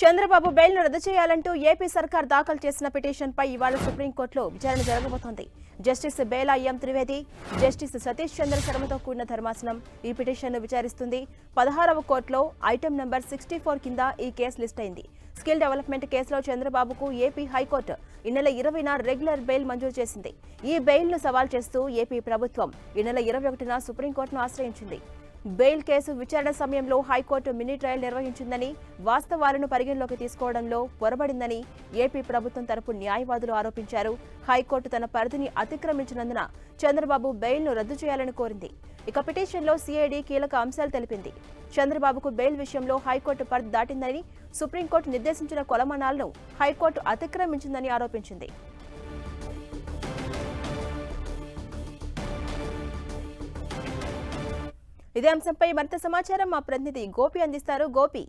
చంద్రబాబు బెయిల్ను రద్దు చేయాలంటూ ఏపీ సర్కార్ దాఖలు చేసిన పిటిషన్పై ఇవాళ సుప్రీంకోర్టులో విచారణ జరగబోతోంది. జస్టిస్ బేలా ఎం త్రివేది, జస్టిస్ సతీష్ చంద్ర శర్మతో కూడిన ధర్మాసనం ఈ పిటిషన్ను విచారిస్తుంది. 16వ కోర్టులో ఐటెం నంబర్ 64 కింద ఈ కేసు లిస్ట్ అయింది. స్కిల్ డెవలప్మెంట్ కేసులో చంద్రబాబుకు ఏపీ హైకోర్టు ఈ నెల 20న రెగ్యులర్ బెయిల్ మంజూరు చేసింది. ఈ బెయిల్ను సవాల్ చేస్తూ ఏపీ ప్రభుత్వం ఈ నెల 21న సుప్రీంకోర్టును ఆశ్రయించింది. బెయిల్ కేసు విచారణ సమయంలో హైకోర్టు మినీ ట్రయల్ నిర్వహించిందని, వాస్తవాలను పరిగణలోకి తీసుకోవడంలో పొరబడిందని ఏపీ ప్రభుత్వం తరపు న్యాయవాదులు ఆరోపించారు. హైకోర్టు తన పరిధిని అతిక్రమించినందున చంద్రబాబు బెయిల్ను రద్దు చేయాలని కోరింది. ఇక పిటిషన్లో సిఐడి కీలక అంశాలు తెలిపింది. చంద్రబాబుకు బెయిల్ విషయంలో హైకోర్టు పరిధి దాటిందని, సుప్రీంకోర్టు నిర్దేశించిన కొలమానాలను హైకోర్టు అతిక్రమించిందని ఆరోపించింది. ఇదే అంశంపై మరింత సమాచారం మా ప్రతినిధి గోపి అందిస్తారు. గోపి,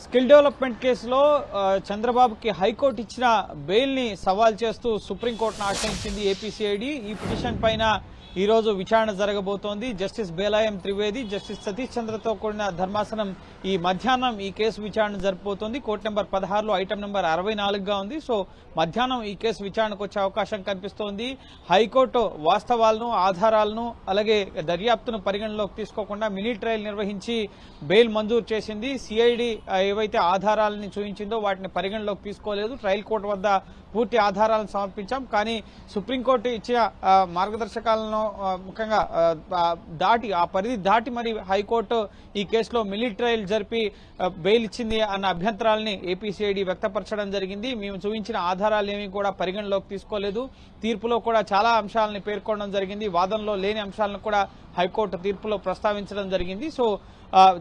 స్కిల్ డెవలప్మెంట్ కేసులో చంద్రబాబుకి హైకోర్టు ఇచ్చిన బెయిల్ ని సవాల్ చేస్తూ సుప్రీంకోర్టును ఆశ్రయించింది ఏపీసీఐడి. ఈ పిటిషన్ పైన ఈ రోజు విచారణ జరగబోతోంది. జస్టిస్ బేలా ఎం త్రివేది, జస్టిస్ సతీష్ చంద్రతో కూడిన ధర్మాసనం ఈ మధ్యాహ్నం ఈ కేసు విచారణ జరపబోతోంది. కోర్టు నెంబర్ 16లో ఐటమ్ నెంబర్ 64గా ఉంది. సో మధ్యాహ్నం ఈ కేసు విచారణకు వచ్చే అవకాశం కనిపిస్తోంది. హైకోర్టు వాస్తవాలను, ఆధారాలను, అలాగే దర్యాప్తును పరిగణలోకి తీసుకోకుండా మినీ ట్రయల్ నిర్వహించి బెయిల్ మంజూరు చేసింది. సిఐడి ఏవైతే ఆధారాలని చూపించిందో వాటిని పరిగణలోకి తీసుకోలేదు. ట్రయల్ కోర్టు వద్ద పూర్తి ఆధారాలను సమర్పించాం. కానీ సుప్రీంకోర్టు ఇచ్చిన మార్గదర్శకాలను ముఖ్యంగా దాటి, ఆ పరిధి దాటి మరి హైకోర్టు ఈ కేసులో మినీ ట్రయల్ జరిపి బెయిల్ ఇచ్చింది అన్న అభ్యంతరాలని ఏపీసీఐడి వ్యక్తపరచడం జరిగింది. మేము చూపించిన ఆధారాలు ఏమీ కూడా పరిగణలోకి తీసుకోలేదు. తీర్పులో కూడా చాలా అంశాలను పేర్కొనడం జరిగింది. వాదనలో లేని అంశాలను కూడా హైకోర్టు తీర్పులో ప్రస్తావించడం జరిగింది. సో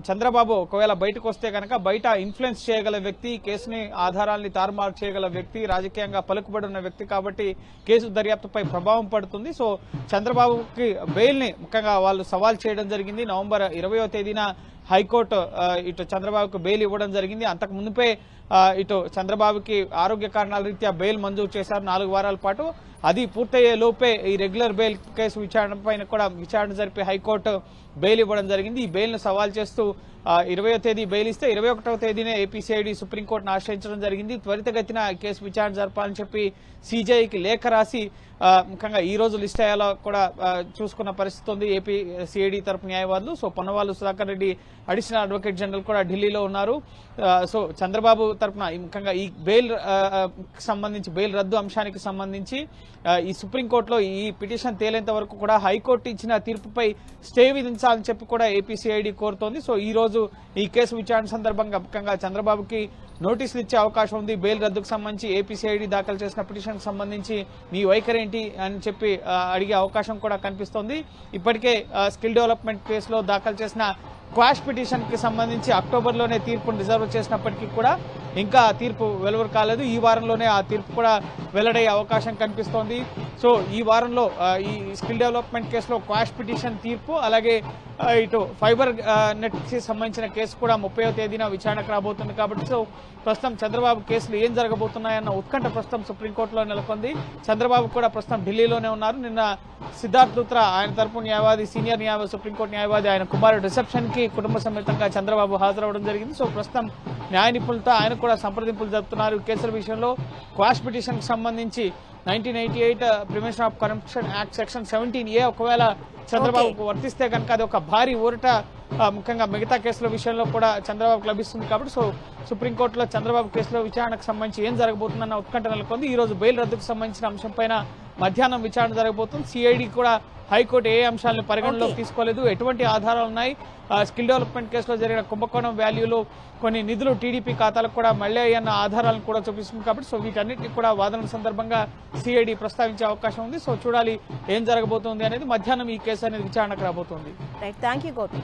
చంద్రబాబు ఒకవేళ బయటకు వస్తే కనుక బయట ఇన్ఫ్లుయెన్స్ చేయగల వ్యక్తి, కేసుని ఆధారాల్ని తారుమారు చేయగల వ్యక్తి, రాజకీయంగా పలుకుబడి ఉన్న వ్యక్తి కాబట్టి కేసు దర్యాప్తుపై ప్రభావం పడుతుంది. సో చంద్రబాబుకి బెయిల్ ని ముఖ్యంగా వాళ్ళు సవాల్ చేయడం జరిగింది. నవంబర్ 20వ తేదీన హైకోర్టు ఇటు చంద్రబాబుకు బెయిల్ ఇవ్వడం జరిగింది. అంతకు మునిపే ఇటు చంద్రబాబుకి ఆరోగ్య కారణాల రీత్యా బెయిల్ మంజూరు చేశారు 4 వారాల పాటు. అది పూర్తయ్యే లోపే ఈ రెగ్యులర్ బెయిల్ కేసు విచారణ పైన కూడా విచారణ జరిపి హైకోర్టు బెయిల్ ఇవ్వడం జరిగింది. ఈ బెయిల్ ను సవాల్ చేస్తూ 20వ తేదీ బెయిల్ ఇస్తే 21వ తేదీనే ఏపీసీఐడి సుప్రీంకోర్టును ఆశ్రయించడం జరిగింది. త్వరితగతిన కేసు విచారణ జరపాలని చెప్పి సీజేఐకి లేఖ రాసి ముఖ్యంగా ఈ రోజు లిస్ట్ అయ్యేలా కూడా చూసుకున్న పరిస్థితి ఉంది ఏపీ సిఐడి తరపు న్యాయవాదులు. So Ponnavolu Sudhakar Reddy additional advocate general కూడా ఢిల్లీలో ఉన్నారు. సో చంద్రబాబు తరపున ముఖ్యంగా ఈ బెయిల్ సంబంధించి, బెయిల్ రద్దు అంశానికి సంబంధించి ఈ సుప్రీంకోర్టులో ఈ పిటిషన్ తేలేంత వరకు కూడా హైకోర్టు ఇచ్చిన తీర్పుపై స్టే విధించాలని చెప్పి కూడా ఏపీసీఐడి కోరుతోంది. సో ఈ రోజు ఈ కేసు విచారణ సందర్భంగా ముఖ్యంగా చంద్రబాబుకి నోటీసులు ఇచ్చే అవకాశం ఉంది. బెయిల్ రద్దుకు సంబంధించి ఏపీసీఐడి దాఖలు చేసిన పిటిషన్ సంబంధించి మీ వైఖరి ఏంటి అని చెప్పి అడిగే అవకాశం కూడా కనిపిస్తోంది. ఇప్పటికే స్కిల్ డెవలప్మెంట్ కేసులో దాఖలు చేసిన క్వాష్ పిటిషన్ కి సంబంధించి అక్టోబర్లోనే తీర్పును రిజర్వ్ చేసినప్పటికీ కూడా ఇంకా తీర్పు వెలువరు కాలేదు. ఈ వారంలోనే ఆ తీర్పు కూడా వెల్లడయ్యే అవకాశం కనిపిస్తోంది. సో ఈ వారంలో ఈ స్కిల్ డెవలప్మెంట్ కేసులో క్వాష్ పిటిషన్ తీర్పు, అలాగే ఇటు ఫైబర్ నెట్ కి సంబంధించిన కేసు కూడా 30వ తేదీన విచారణకు రాబోతుంది. కాబట్టి సో ప్రస్తుతం చంద్రబాబు కేసులు ఏం జరగబోతున్నాయన్న ఉత్కంఠ ప్రస్తుతం సుప్రీంకోర్టులో నెలకొంది. చంద్రబాబు కూడా ప్రస్తుతం ఢిల్లీలోనే ఉన్నారు. నిన్న సిద్ధార్థ్ లూత్రా, ఆయన తరపు న్యాయవాది, సీనియర్ న్యాయవాది, సుప్రీంకోర్టు న్యాయవాది, ఆయన కుమారుడు రిసెప్షన్ కి కుటుంబ సమేతంగా చంద్రబాబు హాజరవడం జరిగింది. సో ప్రస్తుతం న్యాయ నిపుణులతో ఆయన కూడా సంప్రదింపులు జరుపుతున్నారు. కేసుల విషయంలో క్వాష్ పిటిషన్ కి సంబంధించి 1988 prevention of corruption act section 17A ఒకవేళ చంద్రబాబుకు వర్తిస్తే కనుక అది ఒక భారీ ఊరట ముఖ్యంగా మిగతా కేసుల విషయంలో కూడా చంద్రబాబుకు లభిస్తుంది. కాబట్టి సో సుప్రీంకోర్టులో చంద్రబాబు కేసులో విచారణకు సంబంధించి ఏం జరగబోతుందన్న ఉత్కంఠ నెలకొంది. ఈ రోజు బెయిల్ రద్దుకు సంబంధించిన అంశంపైన మధ్యాహ్నం విచారణ జరగబోతుంది. సిఐడి కూడా హైకోర్టు ఏ అంశాలను పరిగణలోకి తీసుకోలేదు, ఎటువంటి ఆధారాలు ఉన్నాయి, స్కిల్ డెవలప్మెంట్ కేసులో జరిగిన కుంభకోణం వాల్యూలో కొన్ని నిధులు టీడీపీ ఖాతాలకు కూడా మళ్లీ అన్న ఆధారాలను కూడా చూపిస్తుంది. కాబట్టి సో వీటన్నిటిని కూడా వాదనల సందర్భంగా సిఐడి ప్రస్తావించే అవకాశం ఉంది. సో చూడాలి ఏం జరగబోతోంది అనేది. మధ్యాహ్నం ఈ కేసు అనేది విచారణకు రాబోతోంది. థాంక్యూ గోపి.